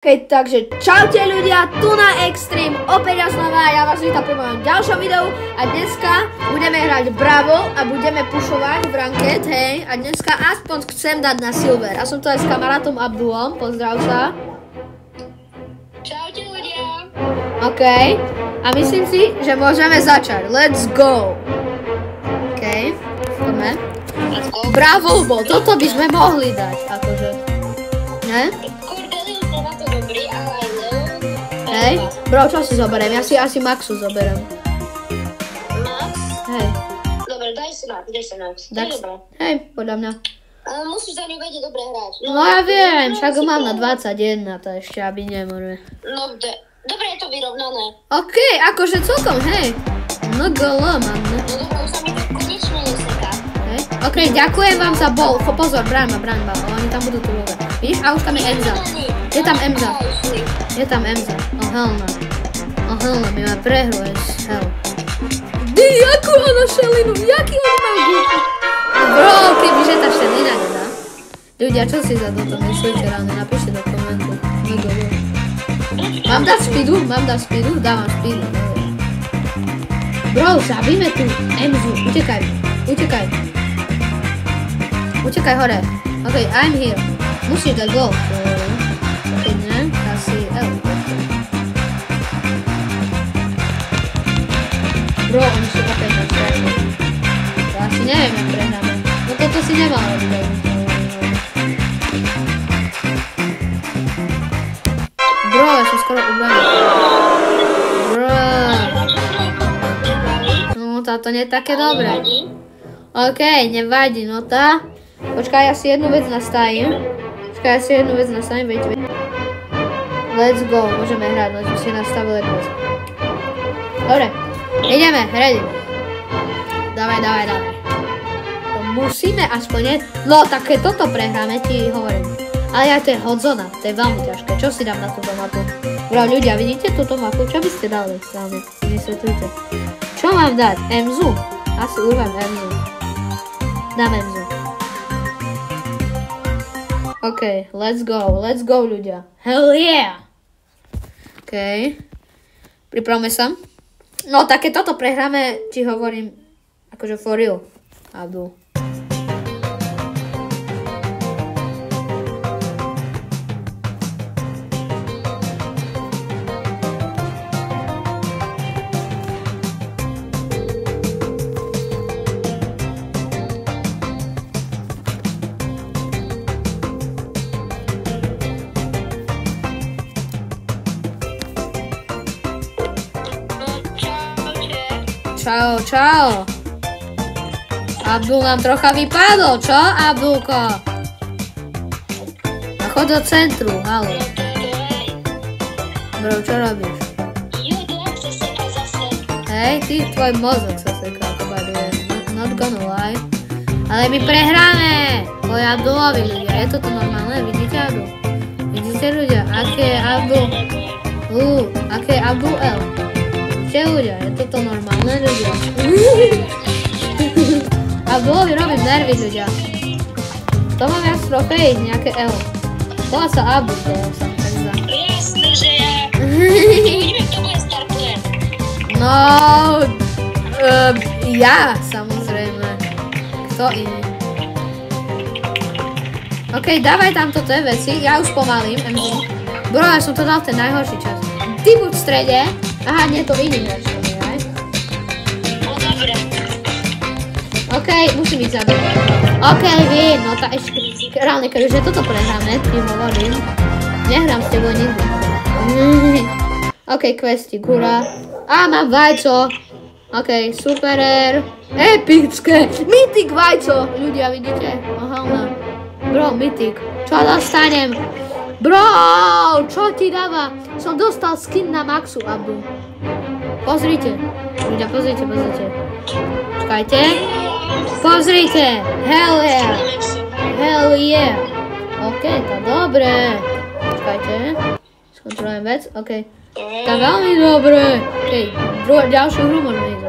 Takže čaute ľudia, tu na Extreme, opäť ja znova, ja vás vítam pri mojom ďalšom videu a dneska budeme hrať Bravo a budeme pušovať v ranked, hej, a dneska aspoň chcem dať na Silver. Ja som to aj s kamarátom Abdulom, pozdrav sa. Čaute ľudia. OK, a myslím si, že môžeme začať, let's go. OK, poďme. Bravo bol, toto by sme mohli dať, akože, ne? Hej, bro, čo si zoberiem? Ja si asi Maxu zoberiem. Max? Hej. Dobre, daj si Max. To je dobré. Hej, podľa mňa. Ale musíš za ňu vedieť dobre hrať. No ja viem, však ho mám na 21, to ešte, aby nemôže. No, dobre je to vyrovnané. OK, akože celkom, hej. No golo, mám, ne? No dobre, už sa mi to konečne neseká. Hej, OK, ďakujem vám za bol. Pozor, bráň ma, oni tam budú tu vôbec. Vidíš, a už tam je Emza. Je tam Emza. Je tam Emza. Helna, my máme prehru, hell. Ty, jakú ona šelinu, jaký oni majú gúku. Bro, kebyže tá šelina nedá. Ľudia, čo si za toto myslíte ráno, napíšte do komentu. Mám dať speedu? Dávam speedu. Bro, zabíme tu Emzu, utekaj hore. OK, I'm here. Musíš dať gol. OK, ne, asi L. Bro, oni sú opäť na strane. To asi neviem, jak prehráme. No toto si nemal robiť. Bro, ja som skoro ubený. Bro. No, táto nie je také dobré. OK, nevadí, no tá. Počkaj, ja si jednu vec nastavím. Veď. Let's go, môžeme hrať, no si nastavil jednu vec. Dobre. Ideme, ready. Dávaj. To musíme aspoň, ne? No, tak keď toto prehráme, ti hovorím. Ale aj to je hodzona, to je veľmi ťažké. Čo si dám na túto mapu? Bro, ľudia, vidíte túto mapu? Čo by ste dali? Správne, vysvetlite. Čo mám dať? Emzu? Asi urvem Emzu. Dám Emzu. OK, let's go ľudia. Hell yeah! OK. Pripravme sa. No, tak keď toto prehráme, ti hovorím, akože for real, Abdul. Čau. Abdul nám trocha vypadol, čo, Abdulko? A chod do centru, halo. Bro, čo robíš? Hej, ty, tvoj mozog sa seká, not gonna lie. Ale my prehráme! Tvoj Abdulovi, ľudia, je toto normálne? Vidíte, Abdul? Vidíte, ľudia, aké je Abdul? Aké je Abdul L? Vidíte, ľudia, je toto normálne, ľudia? Abdulovi robím nervy, ľudia. To mám viac trofejí, nejaké L. Volá sa Abdul, to sa mi tak zdá. Jasné, že ja. Vidíme, kto bude star player. No, ja, samozrejme. Kto iný? OK, dávaj tam toto veci, ja už pomalím, MZ. Bro, ja som to dal ten najhorší čas. Ty buď v strede. Aha, nie, to iný hráč, aj? No, dobre. OK, musím ísť zabiť. OK, vím, no tá ešte, reálne, keďže toto prehráme, ty hovorím, nehrám s tebou nikdy. OK, questík, hurá. Á, mám vajco. OK, superer. Epické, mytik vajco. Ľudia, vidíte? Aha, bro, mytik. Čo dostanem? Bro, čo ti dáva? Som dostal skin na Maxu, Abdul. Pozrite. Ľudia, pozrite. Čakajte. Pozrite. Hell yeah. OK, to dobre. Čakajte. Skontrolujem vec. OK. To veľmi dobre. OK, ďalšiu hru môžeme ísť.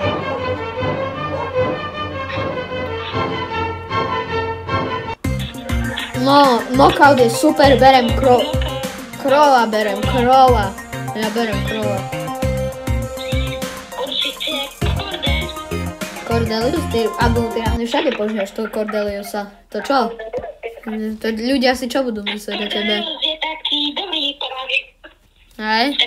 No, knockout je super, berem Krola berem, krola. Ja berem krola. Určite Cordelius. Cordelius, ty hlavne všade požívaš toho Cordeliusa. To čo? To ľudia si čo budú myslieť o tebe? Je taký dobrý porážik. Hej?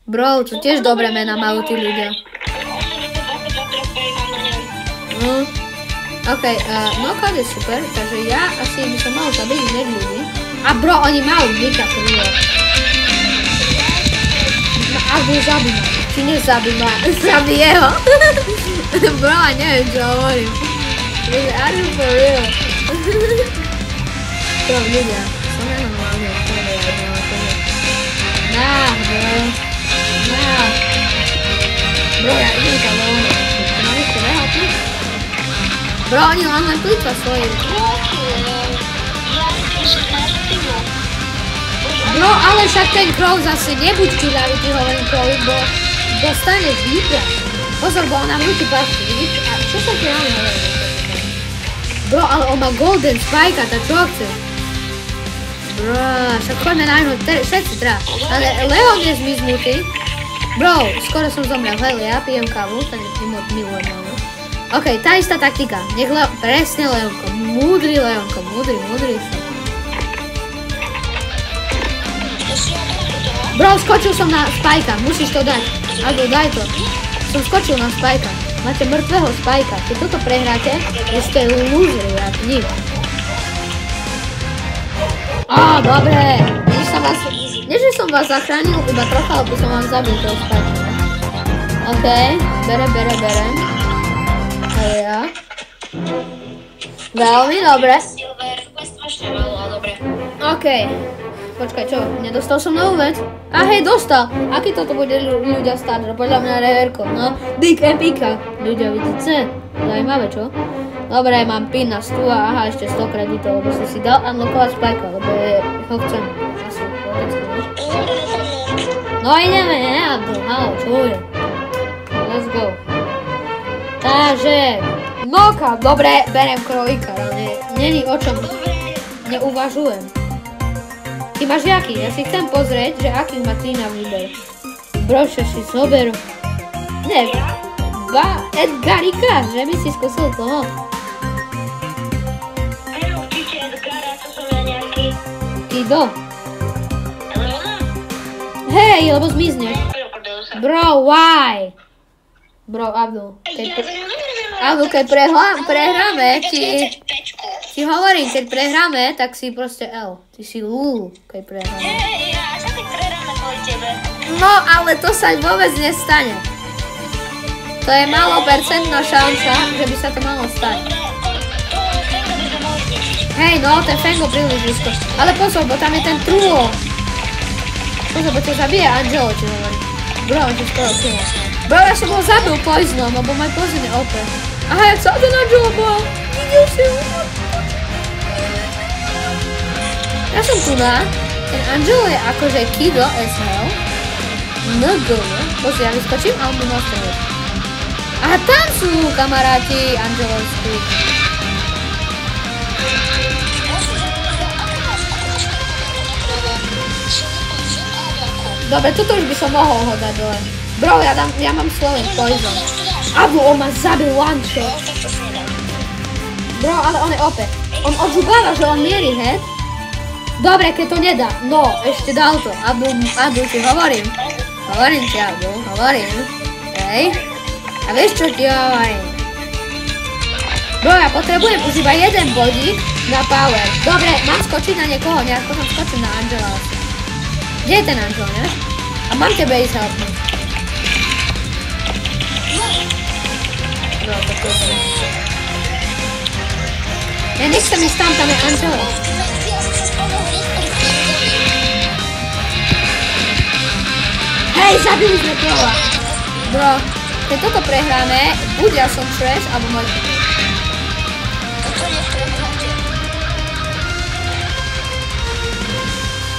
Bro, to tiež dobré mená majú tí ľudia. 822 trofej mám na ňom. OK, knockout je super, takže ja asi by som mal zabiť hneď ľudí. A bro, oni majú Nika krúle. Alebo zabij ma. Či nezabij ma, zabije ho. Bro, a neviem, čo hovorím. Are you for real? Bro, ľudia, som nenormálne. Bro. Bro, ja idem za lovno. Mám ešte veľa tu? Bro, oni len plýtva svoje. Bro, ale však ten Crow zase nebuď kýľavý, ty hovorím Crowy, bo dostane výpra. Pozor, bo on nám rúti pašky, vidíš? A čo sa ti ráno hovorí? Bro, ale on má Golden Spike, a tá čo chce? Bro, však choďme na ňo, všetci teda. Ale Leon je zmiznutý. Bro, skoro som zomrel, hej, ja pijem kávu, ten milujem Leonu. OK, tá istá taktika, nech presne Leonko, múdry Leonko, múdry si. Bro, skočil som na Spajka, musíš to dať. Aldo, daj to. Som skočil na Spajka. Máte mŕtvého Spajka. Keď toto prehráte, ste lúzeri, ja nič. Dobre. Nie, že som vás zachránil, iba trocha, lebo som vám zabil toho Spajka. OK, berem. Ale ja. Veľmi dobre. OK. Počkaj, čo? Nedostal som novú vec? A hej, dostal! Aký toto bude ľudia stáť? Podľa mňa reverko, no. Dick Epica. Ľudia, vidíte? Zajímavé, čo? Dobre, mám pin na 100 a aha, ešte 100 kreditov, lebo si dal unlockovať Spike'a, lebo ho chcem. Asi, no ideme, Abdul, halo, čo je? Let's go. Takže, knockout, dobre, berem krojka, ale není o čom. Neuvažujem. Ty máš jaký? Ja si chcem pozrieť, že aký má ty na výber. Brošo si zober. Ne, Edgarika, že by si skúsil toho. Určite Edgara, to som ja nejaký. Kido. Leona? Hej, lebo zmizneš. Bro, why? Bro, Abdul. Abdul, keď prehráme, ti hovorím, keď prehráme, tak si proste L. Ty si Lulu, keď prehráme. Ja sa tak prehráme kvôli tebe. No, ale to sa vôbec nestane. To je malo percentná šanca, že by sa to malo stať. Hej, no, ten Fango príliš blízko. Ale pozor, bo tam je ten Truo. Pozor, bo ťa zabije Angelo, ti hovorím. Bro, on ti skoro kýva. Bro, ja som ho zabil poisonom, lebo môj poison je OP. Aha, jak sa ten Angelo bol. Videl si ho. Ja som tu na. Ten Angelo je akože Kido SL. NGL. Pozri, ja vyskočím a on mi nastavil. A tam sú kamaráti Angelovskí. Dobre, toto už by som mohol ho dať dole. Bro, ja mám Swelling Poison. Abu, on ma zabil one shot. Bro, ale on je OP. On odžubáva, že on mierí head. Dobre, keď to nedá. No, ešte dal to. Abu, ti hovorím. Hovorím ti, Abu, hovorím. Hej. A vieš, čo ti hovorím? Bro, ja potrebujem už iba jeden bodík na power. Dobre, mám skočiť na niekoho, nejak potom skočím na Angela. Kde je ten Angel, ne? A mám tebe ísť helpnúť. Bro, to je. Ja nechcem ísť tam je Angela. Hej, zabili sme Krola. Bro, keď toto prehráme, buď ja som trash, alebo môj team.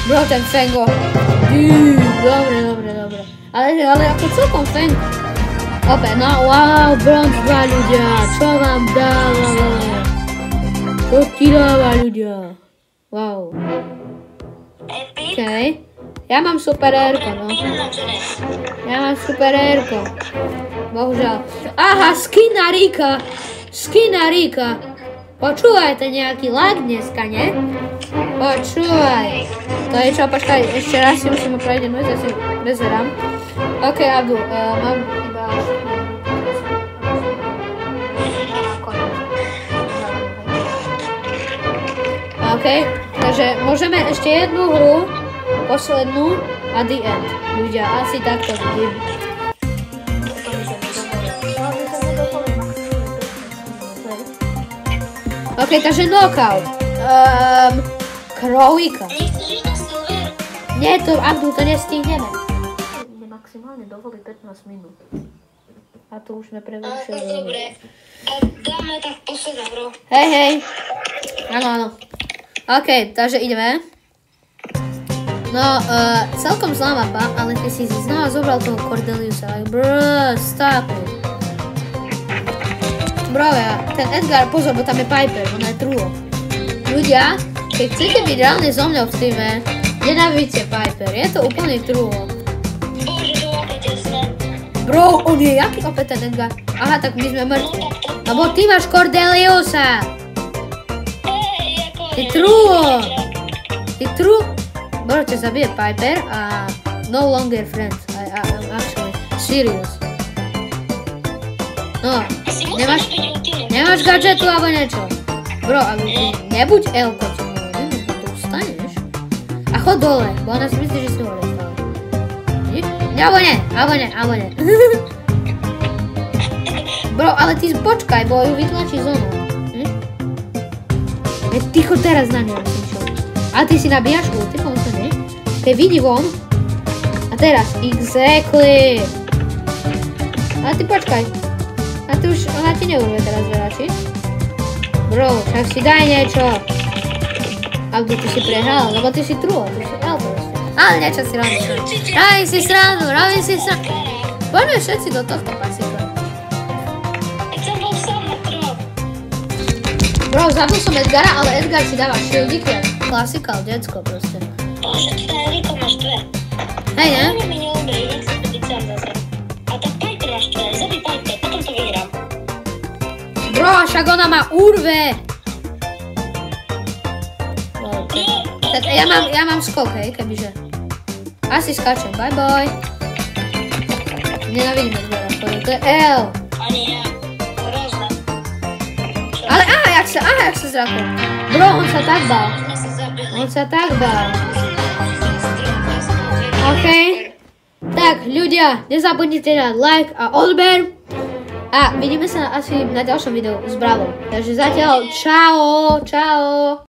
Bro, ten Fango. Dobre. Ale ako celkom Fango. Opäť, no wow, bronze 2 ľudia. Čo vám dáva? Čo ti dáva ľudia? Wow. Epic. Okej. Ja mám super Airko, no. Ja mám super Airko. Bohužiaľ. Aha, skina Rika. Počúvajte, nejaký lag dneska, ne? Počúvaj. To je čo, počkaj, ešte raz si musím opraviť jednu vec, ja si prezerám. OK, Abdul, mám iba... OK, takže môžeme ešte jednu hru, poslednú a the end. Ľudia, asi takto vidím. OK, takže knockout. Królika. Nechceš ísť na silver? Nie, to Abdul, to nestihneme. Maximálne dovolí 15 minút. A to už sme prevršili. Dobre. A dáme tak posledná hru. Hej. Áno. OK, takže ideme. No, celkom zlá mapa, ale ty si znova zobral toho Cordeliusa. Like, stop it. Bro, ten Edgar, pozor, bo tam je Piper, ona je truo. Ľudia, keď chcete byť reálne so mňou v streame, nenávidíte Piper, je to úplne truo. Bože, to opäť jasné. Bro, on je jaký opäť ten Edgar? Aha, tak my sme mŕtvi. Lebo ty máš Cordeliusa. Ty truo. Bro, ťa zabije Piper a no longer friends. I'm actually serious. No, nemáš gadžetu alebo niečo. Bro, ale nebuď Elko, to ustaneš. A chod dole, bo ona si myslí, že si hore stále. Alebo ne. Bro, ale ty počkaj, bo ju vytlačí zónu. Ticho teraz na ňu, čo. Ale ty si nabíjaš ulti, pomôžeme. Keď vidí von. A teraz, exactly. Ale ty počkaj. A ty už, ona ti neurve teraz veľa, či? Bro, tak si daj niečo. Abdul, ty si prehral, lebo ty si truo, ty si Elko. Ale niečo si robíš. Robím si srandu. Poďme všetci do tohto pasíka. Bro, zabil som Edgara, ale Edgar si dáva shieldiky. Klasikál, decko proste. Bože, ty ten Riko máš dve. Hej, ne? Ani mi neumrie, nech sa byť sám zase. A tak Piper máš dve, zabij Piper, potom to vyhrám. Bro, však ona má urve. Tak ja mám skok, hej, kebyže. Asi skačem, bye bye. Nenávidím Edgara, to je L. Ani ja, hrozné. Ale jak sa zrakol. Bro, on sa tak bál. OK. Tak, ľudia, nezabudnite dať like a odber. A vidíme sa asi na ďalšom videu s Bravom. Takže zatiaľ, čau.